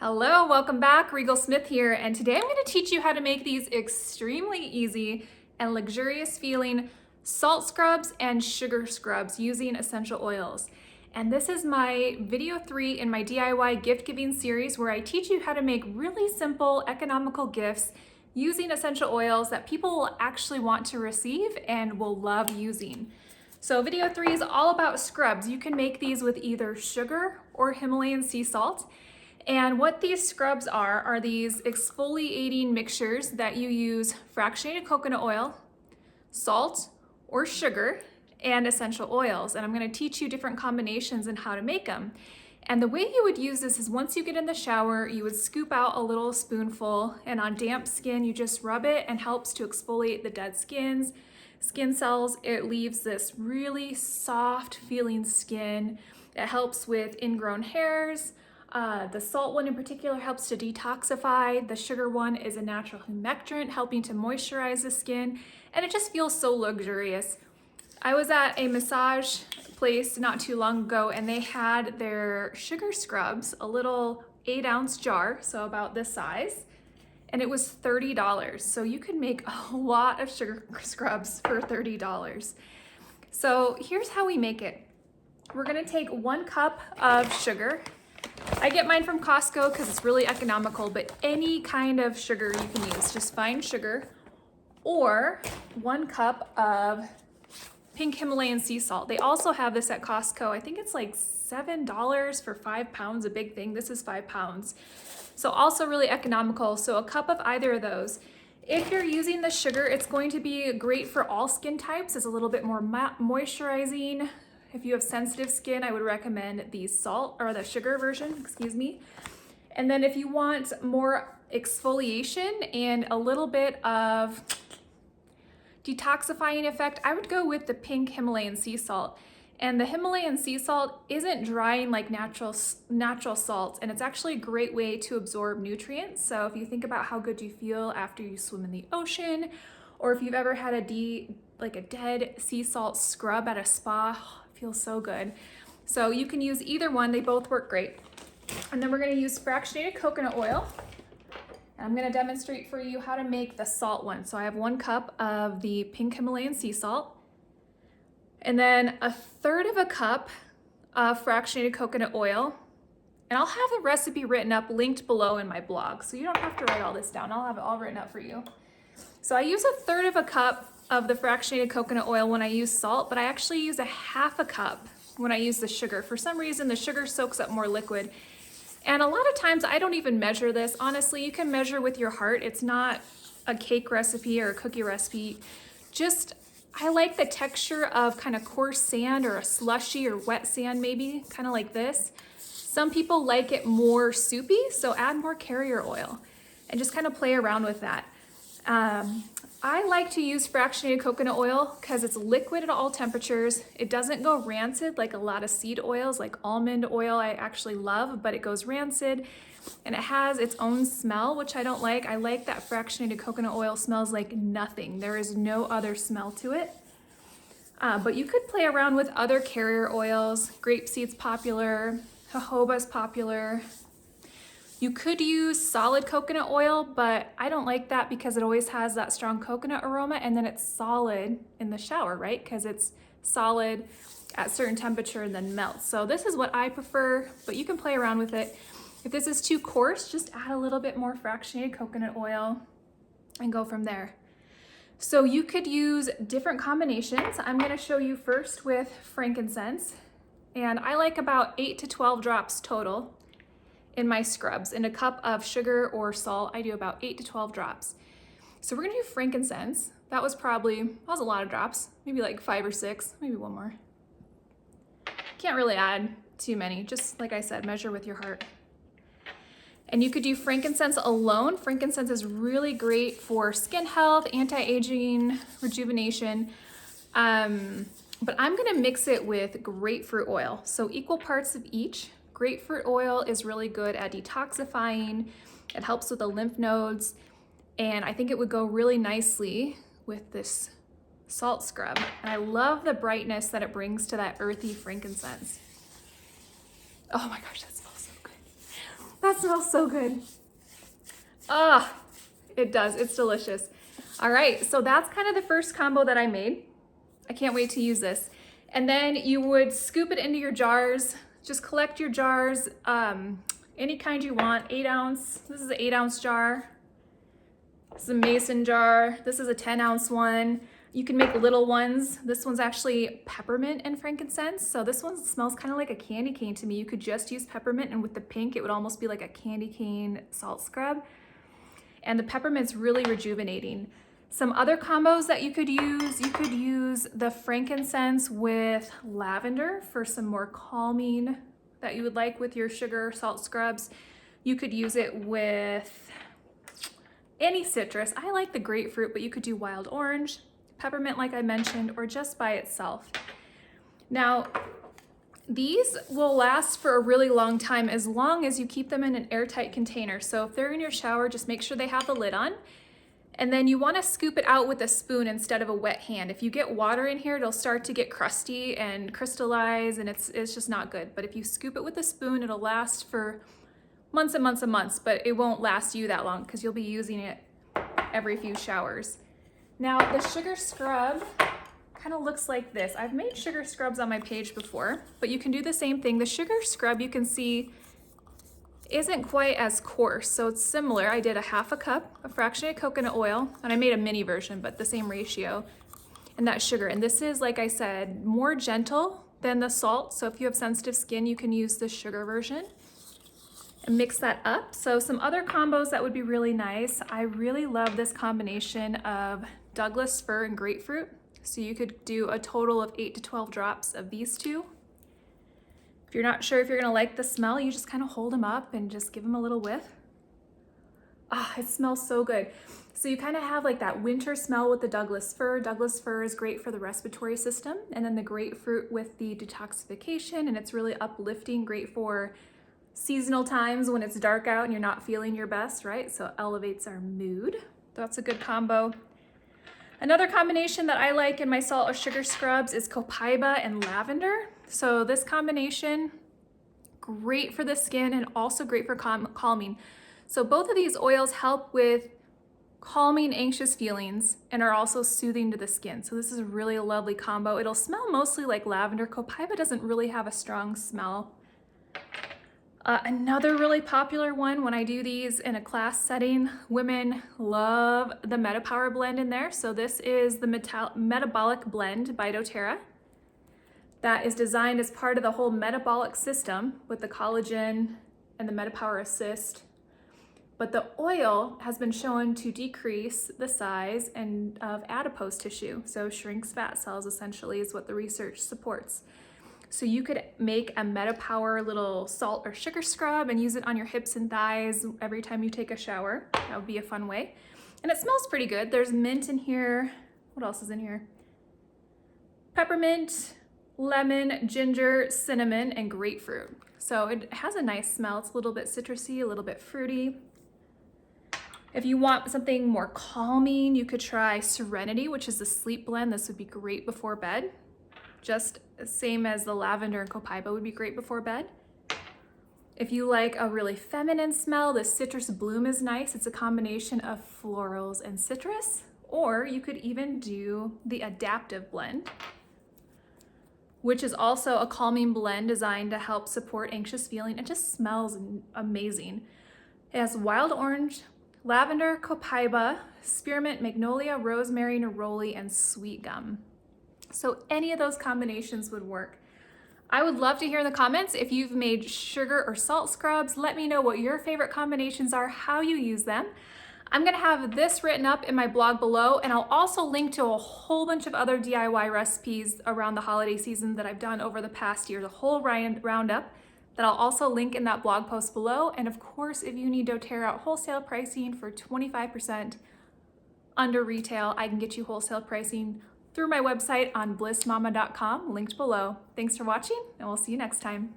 Hello, welcome back. Rigel Smith here, and today I'm going to teach you how to make these extremely easy and luxurious feeling salt scrubs and sugar scrubs using essential oils. And this is my video 3 in my DIY gift giving series where I teach you how to make really simple, economical gifts using essential oils that people will actually want to receive and will love using. So video 3 is all about scrubs. You can make these with either sugar or Himalayan sea salt. And what these scrubs are these exfoliating mixtures that you use fractionated coconut oil, salt or sugar, and essential oils. And I'm going to teach you different combinations and how to make them. And the way you would use this is once you get in the shower, you would scoop out a little spoonful, and on damp skin, you just rub it and helps to exfoliate the dead skin cells. It leaves this really soft feeling skin. It helps with ingrown hairs. The salt one in particular helps to detoxify. The sugar one is a natural humectant, helping to moisturize the skin, and it just feels so luxurious. I was at a massage place not too long ago, and they had their sugar scrubs, a little 8-ounce jar, so about this size, and it was $30. So you could make a lot of sugar scrubs for $30. So here's how we make it. We're gonna take 1 cup of sugar. I get mine from Costco because it's really economical, but any kind of sugar you can use, just fine sugar, or 1 cup of pink Himalayan sea salt. They also have this at Costco. I think it's like $7 for 5 pounds, a big thing. This is 5 pounds. So also really economical. So a cup of either of those. If you're using the sugar, it's going to be great for all skin types. It's a little bit more moisturizing. If you have sensitive skin, I would recommend the salt or the sugar version, excuse me. And then if you want more exfoliation and a little bit of detoxifying effect, I would go with the pink Himalayan sea salt. And the Himalayan sea salt isn't drying like natural salts, and it's actually a great way to absorb nutrients. So if you think about how good you feel after you swim in the ocean, or if you've ever had a dead sea salt scrub at a spa, feels so good. So you can use either one, they both work great. And then we're gonna use fractionated coconut oil. And I'm gonna demonstrate for you how to make the salt one. So I have 1 cup of the pink Himalayan sea salt, and then 1/3 of a cup of fractionated coconut oil. And I'll have the recipe written up, linked below in my blog. So you don't have to write all this down, I'll have it all written up for you. So I use 1/3 of a cup of the fractionated coconut oil when I use salt, but I actually use 1/2 cup when I use the sugar. For some reason, the sugar soaks up more liquid. And a lot of times I don't even measure this. Honestly, you can measure with your heart. It's not a cake recipe or a cookie recipe. Just, I like the texture of kind of coarse sand or a slushy or wet sand maybe, kind of like this. Some people like it more soupy, so add more carrier oil and just kind of play around with that. I like to use fractionated coconut oil because it's liquid at all temperatures. It doesn't go rancid like a lot of seed oils, like almond oil I actually love, but it goes rancid, and it has its own smell, which I don't like. I like that fractionated coconut oil smells like nothing. There is no other smell to it. But you could play around with other carrier oils. Grapeseed's popular, jojoba's popular. You could use solid coconut oil, but I don't like that because it always has that strong coconut aroma, and then it's solid in the shower, right? Because it's solid at a certain temperature and then melts. So this is what I prefer, but you can play around with it. If this is too coarse, just add a little bit more fractionated coconut oil and go from there. So you could use different combinations. I'm gonna show you first with frankincense, and I like about 8 to 12 drops total in my scrubs. In a cup of sugar or salt, I do about 8 to 12 drops. So we're gonna do frankincense. That was a lot of drops, maybe like 5 or 6, maybe 1 more. Can't really add too many, just like I said, measure with your heart. And you could do frankincense alone. Frankincense is really great for skin health, anti-aging, rejuvenation. But I'm gonna mix it with grapefruit oil. So equal parts of each. Grapefruit oil is really good at detoxifying. It helps with the lymph nodes. And I think it would go really nicely with this salt scrub. And I love the brightness that it brings to that earthy frankincense. Oh my gosh, that smells so good. That smells so good. Ah, it does. It's delicious. All right, so that's kind of the first combo that I made. I can't wait to use this. And then you would scoop it into your jars. Just collect your jars, any kind you want, 8 ounce. This is an 8 ounce jar. This is a mason jar. This is a 10 ounce one. You can make little ones. This one's actually peppermint and frankincense. So this one smells kind of like a candy cane to me. You could just use peppermint, and with the pink, it would almost be like a candy cane salt scrub. And the peppermint's really rejuvenating. Some other combos that you could use the frankincense with lavender for some more calming that you would like with your sugar salt scrubs. You could use it with any citrus. I like the grapefruit, but you could do wild orange, peppermint like I mentioned, or just by itself. Now, these will last for a really long time as long as you keep them in an airtight container. So if they're in your shower, just make sure they have the lid on. And then you want to scoop it out with a spoon instead of a wet hand. If you get water in here, it'll start to get crusty and crystallize, and it's just not good. But if you scoop it with a spoon, it'll last for months and months and months, but it won't last you that long because you'll be using it every few showers. Now, the sugar scrub kind of looks like this. I've made sugar scrubs on my page before, but you can do the same thing. The sugar scrub, you can see, isn't quite as coarse, so it's similar. I did a 1/2 cup of fractionated coconut oil, and I made a mini version, but the same ratio, and that sugar. And this is, like I said, more gentle than the salt, so if you have sensitive skin, you can use the sugar version and mix that up. So some other combos that would be really nice. I really love this combination of Douglas fir and grapefruit. So you could do a total of 8 to 12 drops of these two. If you're not sure if you're gonna like the smell, you just kind of hold them up and just give them a little whiff. Ah, it smells so good. So you kind of have like that winter smell with the Douglas fir. Douglas fir is great for the respiratory system, and then the grapefruit with the detoxification, and it's really uplifting, great for seasonal times when it's dark out and you're not feeling your best, right? So it elevates our mood. That's a good combo. Another combination that I like in my salt or sugar scrubs is copaiba and lavender. So this combination, great for the skin and also great for calming. So both of these oils help with calming anxious feelings and are also soothing to the skin. So this is really a lovely combo. It'll smell mostly like lavender. Copaiba doesn't really have a strong smell. Another really popular one when I do these in a class setting, women love the MetaPower blend in there. So this is the Metabolic Blend by doTERRA that is designed as part of the whole metabolic system with the collagen and the MetaPower Assist. But the oil has been shown to decrease the size of adipose tissue. So shrinks fat cells essentially is what the research supports. So you could make a MetaPower little salt or sugar scrub and use it on your hips and thighs every time you take a shower. That would be a fun way. And it smells pretty good. There's mint in here. What else is in here? Peppermint, lemon, ginger, cinnamon, and grapefruit. So it has a nice smell. It's a little bit citrusy, a little bit fruity. If you want something more calming, you could try Serenity, which is the sleep blend. This would be great before bed. Just same as the lavender and copaiba would be great before bed. If you like a really feminine smell, the citrus bloom is nice. It's a combination of florals and citrus. Or you could even do the adaptive blend, which is also a calming blend designed to help support anxious feeling. It just smells amazing. It has wild orange, lavender, copaiba, spearmint, magnolia, rosemary, neroli, and sweet gum. So any of those combinations would work. I would love to hear in the comments if you've made sugar or salt scrubs. Let me know what your favorite combinations are, how you use them. I'm gonna have this written up in my blog below, and I'll also link to a whole bunch of other DIY recipes around the holiday season that I've done over the past year, the whole roundup that I'll also link in that blog post below. And of course, if you need doTERRA wholesale pricing for 25% under retail, I can get you wholesale pricing through my website on blissmama.com, linked below. Thanks for watching, and we'll see you next time.